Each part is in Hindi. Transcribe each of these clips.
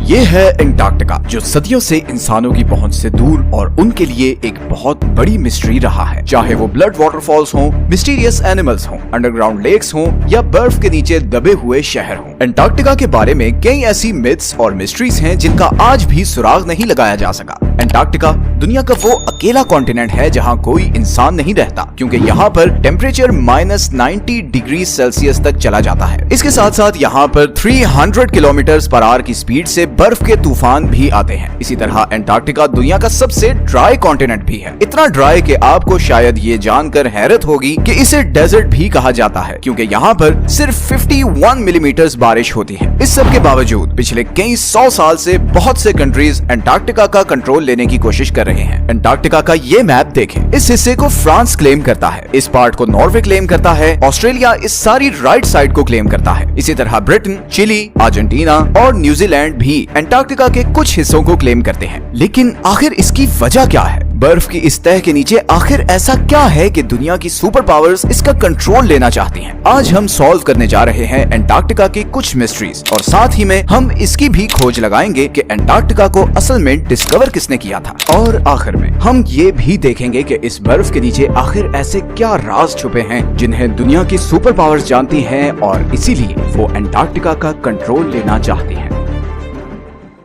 ये है अंटार्कटिका, जो सदियों से इंसानों की पहुंच से दूर और उनके लिए एक बहुत बड़ी मिस्ट्री रहा है। चाहे वो ब्लड वाटरफॉल्स हों, मिस्टीरियस एनिमल्स हों, अंडरग्राउंड लेक्स हों या बर्फ के नीचे दबे हुए शहर हों, अंटार्कटिका के बारे में कई ऐसी मिथ्स और मिस्ट्रीज हैं जिनका आज भी सुराग नहीं लगाया जा सका। अंटार्कटिका दुनिया का वो अकेला कॉन्टिनेंट है जहाँ कोई इंसान नहीं रहता, क्योंकि यहाँ पर टेम्परेचर -90 डिग्री सेल्सियस तक चला जाता है। इसके साथ साथ यहाँ पर 300 किलोमीटर/आवर की स्पीड से बर्फ के तूफान भी आते हैं। इसी तरह अंटार्कटिका दुनिया का सबसे ड्राई कॉन्टिनेंट भी है, इतना ड्राई कि आपको शायद ये जानकर हैरत होगी कि इसे डेजर्ट भी कहा जाता है, क्योंकि यहाँ पर सिर्फ 51 मिलीमीटर बारिश होती है। इस सब के बावजूद पिछले कई 100 साल से बहुत से कंट्रीज अंटार्कटिका का कंट्रोल लेने की कोशिश कर रहे हैं। अंटार्कटिका का ये मैप देखें, इस हिस्से को फ्रांस क्लेम करता है, इस पार्ट को नॉर्वे क्लेम करता है, ऑस्ट्रेलिया इस सारी राइट साइड को क्लेम करता है। इसी तरह ब्रिटेन, चिली, अर्जेंटीना और न्यूजीलैंड भी अंटार्कटिका के कुछ हिस्सों को क्लेम करते हैं। लेकिन आखिर इसकी वजह क्या है? बर्फ की इस तह के नीचे आखिर ऐसा क्या है कि दुनिया की सुपर पावर्स इसका कंट्रोल लेना चाहती हैं? आज हम सॉल्व करने जा रहे हैं अंटार्कटिका की कुछ मिस्ट्रीज, और साथ ही में हम इसकी भी खोज लगाएंगे कि अंटार्कटिका को असल में डिस्कवर किसने किया था। और आखिर में हम ये भी देखेंगे कि इस बर्फ के नीचे आखिर ऐसे क्या राज छुपे हैं जिन्हें दुनिया की सुपर पावर्स जानती हैं और इसीलिए वो अंटार्कटिका का कंट्रोल लेना चाहती हैं।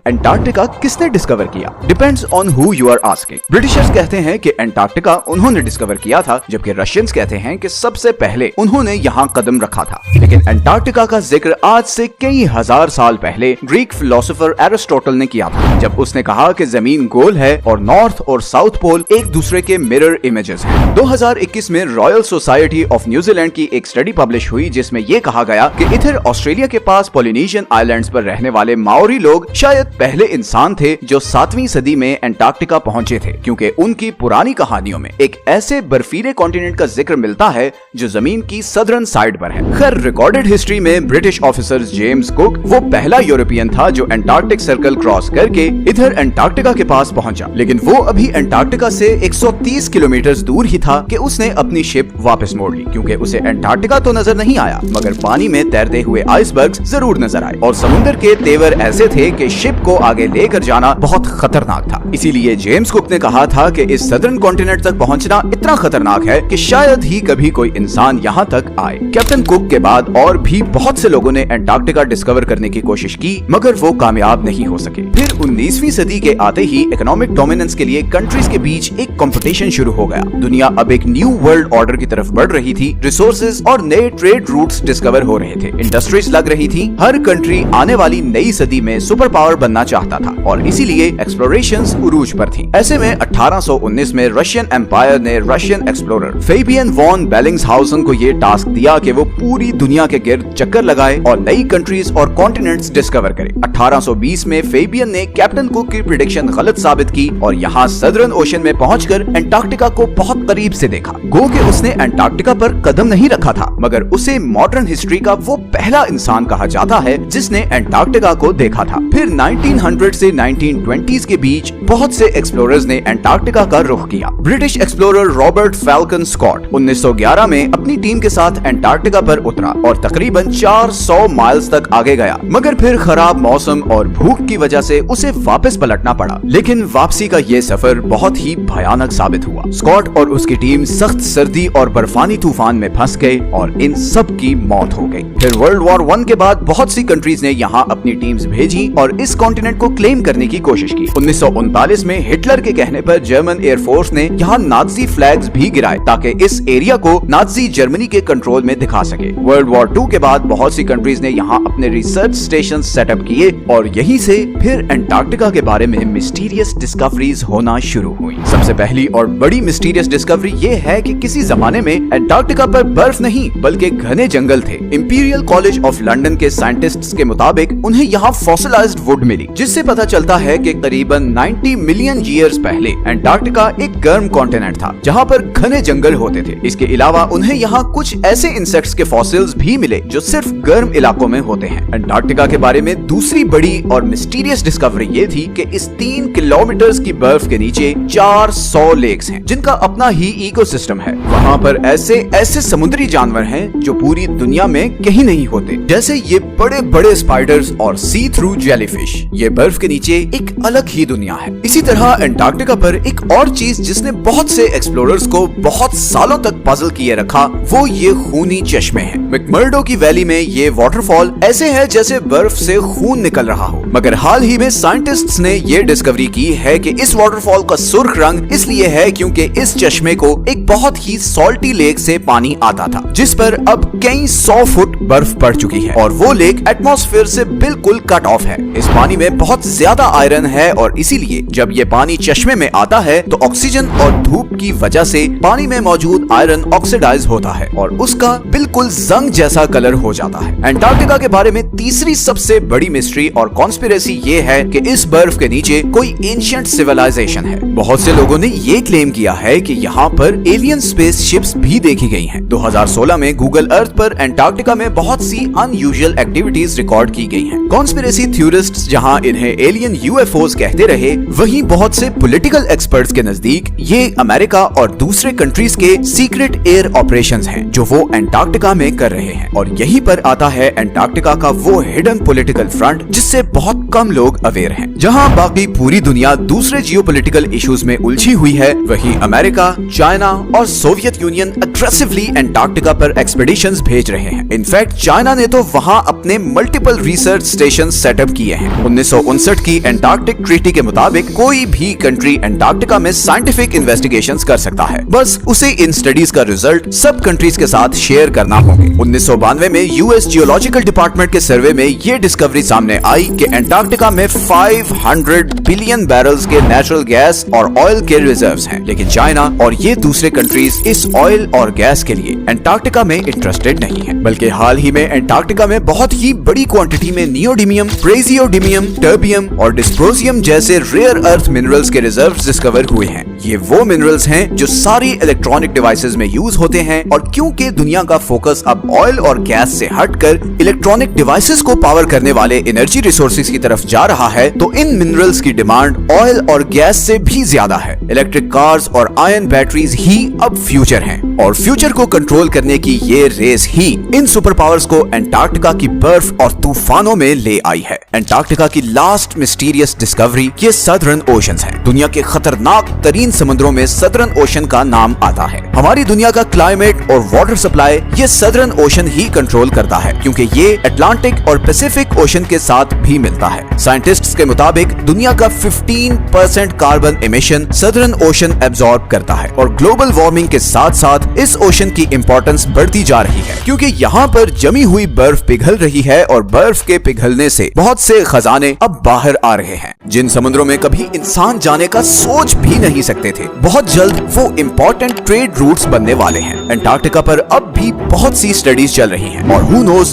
अंटार्कटिका किसने डिस्कवर किया? Depends on who you are asking. Britishers कहते हैं कि अंटार्कटिका उन्होंने डिस्कवर किया था, जबकि रशियंस कहते हैं कि सबसे पहले उन्होंने यहाँ कदम रखा था। लेकिन अंटार्कटिका का जिक्र आज से कई हजार साल पहले ग्रीक फिलोसोफर एरिस्टोटल ने किया था, जब उसने कहा कि जमीन गोल है और नॉर्थ और साउथ पोल एक दूसरे के मिरर इमेजेस हैं। 2021 में रॉयल सोसाइटी ऑफ न्यूजीलैंड की एक स्टडी पब्लिश हुई, जिसमें ये कहा गया कि इधर ऑस्ट्रेलिया के पास पॉलिनेशियन आइलैंड्स पर रहने वाले माओरी लोग शायद पहले इंसान थे जो 7वीं सदी में अंटार्कटिका पहुंचे थे, क्योंकि उनकी पुरानी कहानियों में एक ऐसे बर्फीले कॉन्टिनेंट का जिक्र मिलता है जो जमीन की सदर्न साइड पर है। खैर, रिकॉर्डेड हिस्ट्री में ब्रिटिश ऑफिसर जेम्स कुक वो पहला यूरोपियन था जो अंटार्कटिक सर्कल क्रॉस करके इधर अंटार्कटिका के पास पहुंचा। लेकिन वो अभी अंटार्कटिका से 130 किलोमीटर दूर ही था कि उसने अपनी शिप वापस मोड़ ली, क्योंकि उसे अंटार्कटिका तो नजर नहीं आया, मगर पानी में तैरते हुए आइसबर्ग्स जरूर नजर आए, और समुद्र के तेवर ऐसे थे कि शिप को आगे लेकर जाना बहुत खतरनाक था। इसीलिए जेम्स कुक ने कहा था कि इस सदर्न कॉन्टिनेंट तक पहुंचना इतना खतरनाक है कि शायद ही कभी कोई इंसान यहाँ तक आए। कैप्टन कुक के बाद और भी बहुत से लोगों ने अंटार्कटिका डिस्कवर करने की कोशिश की, मगर वो कामयाब नहीं हो सके। फिर 19वीं सदी के आते ही इकोनॉमिक डोमिनेंस के लिए कंट्रीज के बीच एक कंपटीशन शुरू हो गया। दुनिया अब एक न्यू वर्ल्ड ऑर्डर की तरफ बढ़ रही थी। रिसोर्सेज और नए ट्रेड रूट्स डिस्कवर हो रहे थे, इंडस्ट्रीज लग रही थी। हर कंट्री आने वाली नई सदी में सुपर पावर बनना चाहता था, और इसीलिए एक्सप्लोरेशंस उरूज पर थी। ऐसे में 1819 में रशियन एम्पायर ने रशियन एक्सप्लोरर फेबियन वॉन बेलिंग्सहाउसन को ये टास्क दिया कि वो पूरी दुनिया के गिर्द चक्कर लगाए और नई कंट्रीज और कॉन्टिनेंट्स डिस्कवर करे। 1820 में फेबियन ने कैप्टन कुक की प्रेडिक्शन गलत साबित की और यहाँ सदर्न ओशन में पहुंचकर अंटार्कटिका को बहुत करीब से देखा। गो के उसने अंटार्कटिका पर कदम नहीं रखा था, मगर उसे मॉडर्न हिस्ट्री का वो पहला इंसान कहा जाता है जिसने अंटार्कटिका को देखा था। फिर 1900 से 1920s के बीच बहुत से एक्सप्लोरर्स ने अंटार्कटिका का रुख किया। British explorer Robert Falcon Scott 1911 में अपनी टीम के साथ अंटार्कटिका पर उतरा और तकरीबन 400 माइल्स तक आगे गया, मगर फिर खराब मौसम और भूख की वजह से उसे वापस पलटना पड़ा। लेकिन वापसी का ये सफर बहुत ही भयानक साबित हुआ। स्कॉट और उसकी टीम सख्त सर्दी और बर्फानी तूफान में फंस गए और इन सब की मौत हो गई। फिर वर्ल्ड वॉर 1 के बाद बहुत सी कंट्रीज ने यहाँ अपनी टीम्स भेजी और इस कॉन्टिनेंट को क्लेम करने की कोशिश की। 1939 में हिटलर के कहने पर जर्मन एयरफोर्स ने यहाँ नाजी फ्लैग्स भी गिराए ताकि इस एरिया को नाजी जर्मनी के कंट्रोल में दिखा सके। वर्ल्ड वॉर 2 के बाद बहुत सी कंट्रीज ने यहाँ अपने रिसर्च स्टेशन सेटअप किए और यहीं से फिर अंटार्कटिका के बारे में मिस्टीरियस डिस्कवरीज होना शुरू हुई। सबसे पहली और बड़ी मिस्टीरियस डिस्कवरी ये है कि किसी जमाने में अंटार्कटिका पर बर्फ नहीं बल्कि घने जंगल थे। इंपीरियल कॉलेज ऑफ लंदन के साइंटिस्ट्स के मुताबिक उन्हें यहाँ फॉसिलाइज्ड वुड मिली, जिससे पता चलता है कि करीबन 90 मिलियन ईयर्स पहले अंटार्कटिका एक गर्म कॉन्टिनेंट था जहाँ पर घने जंगल होते थे। इसके अलावा उन्हें यहाँ कुछ ऐसे इंसेक्ट्स के फॉसिल्स भी मिले जो सिर्फ गर्म इलाकों में होते हैं। अंटार्कटिका के बारे में दूसरी बड़ी और मिस्टीरियस डिस्कवरी ये थी कि इस 3 किलोमीटर की बर्फ के नीचे 400 लेक्स हैं जिनका अपना ही इकोसिस्टम है। वहाँ पर ऐसे समुद्री जानवर हैं जो पूरी दुनिया में कहीं नहीं होते, जैसे ये बड़े बड़े स्पाइडर्स और सी थ्रू जेलीफिश। ये बर्फ के नीचे एक अलग ही दुनिया है। इसी तरह एंटार्क्टिका पर एक और चीज जिसने बहुत से एक्सप्लोरर्स को बहुत सालों तक पजल किए रखा, वो ये खूनी चश्मे हैं। मैकमर्डो की वैली में ये वाटरफॉल ऐसे है जैसे बर्फ से खून निकल रहा हो। मगर हाल ही में साइंटिस्ट्स ने ये डिस्कवरी की है कि इस वाटरफॉल का सुर्ख रंग इसलिए है क्योंकि इस चश्मे को एक बहुत ही सॉल्टी लेक से पानी आता था, जिस पर अब कई 100 फुट बर्फ पड़ चुकी है और वो लेक एटमॉस्फेयर से बिल्कुल कट ऑफ है। इस पानी में बहुत ज्यादा आयरन है और इसीलिए जब ये पानी चश्मे में आता है तो ऑक्सीजन और धूप की वजह से पानी में मौजूद आयरन ऑक्सीडाइज होता है और उसका बिल्कुल जंग जैसा कलर हो जाता है। एंटार्क्टिका के बारे में तीसरी सबसे बड़ी मिस्ट्री और कॉन्स्पिरेसी ये है कि इस बर्फ के नीचे कोई एंशिएंट सिविलाइजेशन है। बहुत से लोगों ने ये क्लेम किया है कि यहाँ पर एलियन स्पेस शिप्स भी देखी गई हैं। 2016 में गूगल अर्थ पर एंटार्क्टिका में बहुत सी अनयूजुअल एक्टिविटीज रिकॉर्ड की गई हैं। कॉन्स्पिरेसी थ्योरिस्ट्स जहां इन्हें एलियन यूएफओज कहते रहे, वहीं बहुत से पॉलिटिकल एक्सपर्ट्स के नजदीक ये अमेरिका और दूसरे कंट्रीज के सीक्रेट एयर ऑपरेशंस हैं जो वो एंटार्क्टिका में कर रहे हैं। और यहीं पर आता है एंटार्क्टिका का वो हिडन पॉलिटिकल फ्रंट जिससे बहुत कम लोग अवेयर हैं। जहां बाकी पूरी दुनिया दूसरे जियोपॉलिटिकल इश्यूज में उलझी हुई है, वहीं अमेरिका, चाइना और सोवियत यूनियन अग्रेसिवली एंटार्क्टिका पर एक्सपेडिशंस भेज रहे हैं। इनफैक्ट चाइना ने तो वहां अपने मल्टीपल रिसर्च स्टेशन सेटअप किए हैं। 1959 की एंटार्क्टिक ट्रीटी के मुताबिक कोई भी कंट्री एंटार्क्टिका में साइंटिफिक इन्वेस्टिगेशंस कर सकता है, बस उसे इन स्टडीज का रिजल्ट सब कंट्रीज के साथ शेयर करना होंगे। 1992 में यूएस जियोलॉजिकल डिपार्टमेंट के सर्वे में ये डिस्कवरी सामने आई कि एंटार्क्टिका में 500 बिलियन बैरल्स के नेचुरल गैस और ऑयल के रिजर्व्स हैं, लेकिन चाइना और ये दूसरे कंट्रीज इस ऑयल और गैस के लिए एंटार्क्टिका में इंटरेस्टेड नहीं है। बल्कि हाल ही में एंटार्क्टिका में बहुत ही बड़ी क्वांटिटी में नियोडिमियम, प्रेजियोडिमियम, टर्बियम और डिस्प्रोजियम जैसे रेयर अर्थ मिनरल्स के रिजर्व्स डिस्कवर हुए हैं। ये वो मिनरल्स हैं जो सारी इलेक्ट्रॉनिक डिवाइसेस में यूज होते हैं और क्योंकि दुनिया का फोकस अब ऑयल और गैस से हटकर इलेक्ट्रॉनिक डिवाइसेस को पावर करने वाले एनर्जी रिसोर्सेज की तरफ जा रहा है, तो इन मिनरल्स की डिमांड ऑयल और गैस से भी ज्यादा है। इलेक्ट्रिक कार्स और आयन बैटरीज ही अब फ्यूचर हैं और फ्यूचर को कंट्रोल करने की ये रेस ही इन सुपर पावर्स को एंटार्क्टिका की बर्फ और तूफानों में ले आई है। एंटार्क्टिका की लास्ट मिस्टीरियस डिस्कवरी ये सदर्न ओशंस है। दुनिया के खतरनाक तरीन समुद्रों में सदर्न ओशन का नाम आता है। हमारी दुनिया का क्लाइमेट और वाटर सप्लाई ये सदर्न ओशन ही कंट्रोल करता है, क्योंकि ये अटलांटिक और पैसिफिक ओशन के साथ भी मिलता है। साइंटिस्ट्स के मुताबिक दुनिया का 15% carbon emission southern ocean absorb करता है और ग्लोबल वार्मिंग के साथ साथ इस ओशन की इंपॉर्टेंस बढ़ती जा रही है, क्योंकि यहाँ पर जमी हुई बर्फ पिघल रही है और बर्फ के पिघलने से बहुत से खजाने अब बाहर आ रहे हैं जिन समुद्रों में कभी इंसान जाने का सोच भी नहीं सकते थे। बहुत जल्द वो इम्पोर्टेंट ट्रेड रूट्स बनने वाले हैं। एंटार्क्टिका पर अब भी बहुत सी स्टडीज चल रही हैं और हु नोज